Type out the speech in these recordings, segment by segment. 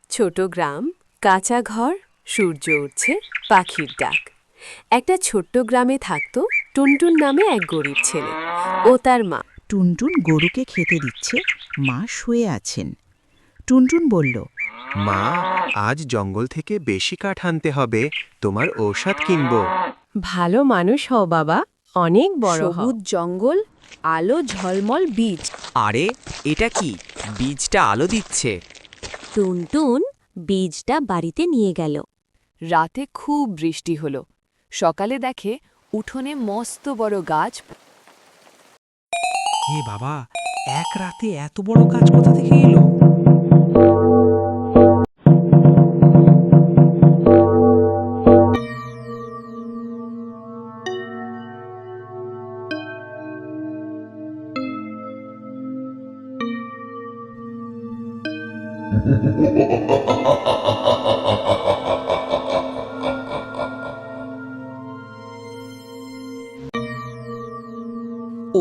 ছোট গ্রাম, কাঁচা ঘর, সূর্য উঠছে, পাখির ডাক। একটা ছোট্ট গ্রামে থাকত টুনটুন নামে এক গরিব ছেলে ও তার মা। টুনটুন গরুকে খেতে দিচ্ছে, মা শুয়ে আছেন। টুনটুন বলল, মা, আজ জঙ্গল থেকে বেশি কাঠ আনতে হবে, তোমার ঔষধ কিনবো। ভালো মানুষ হও বাবা, অনেক বড় হও। সবুজ জঙ্গল, আলো ঝলমল বীজ। আরে, এটা কি? বীজটা আলো দিচ্ছে। টুনটুন বীজটা বাড়িতে নিয়ে গেল। রাতে খুব বৃষ্টি হলো। সকালে দেখে উঠোনে মস্ত বড় গাছ। হে বাবা, এক রাতে এত বড় কাজ কোথা থেকে এলো?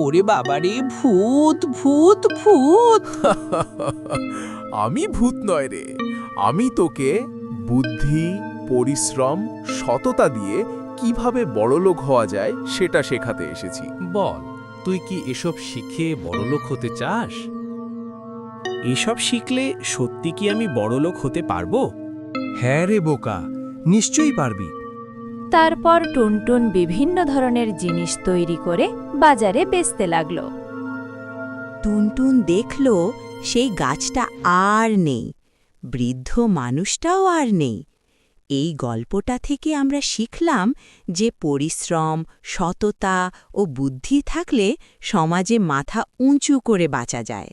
ওরে বাবারে, ভূত ভূত ভূত! আমি ভূত নয় রে, আমি তোকে বুদ্ধি, পরিশ্রম, সততা দিয়ে কিভাবে বড়লোক হওয়া যায় সেটা শেখাতে এসেছি। বল, তুই কি এসব শিখে বড়লোক হতে চাস? এসব শিখলে সত্যি কি আমি বড়লোক হতে পারবো? হ্যাঁ রে বোকা, নিশ্চয়ই পারবি। তারপর টুনটুন বিভিন্ন ধরনের জিনিস তৈরি করে বাজারে বেচতে লাগল। টুনটুন দেখল সেই গাছটা আর নেই, বৃদ্ধ মানুষটাও আর নেই। এই গল্পটা থেকে আমরা শিখলাম যে পরিশ্রম, সততা ও বুদ্ধি থাকলে সমাজে মাথা উঁচু করে বাঁচা যায়।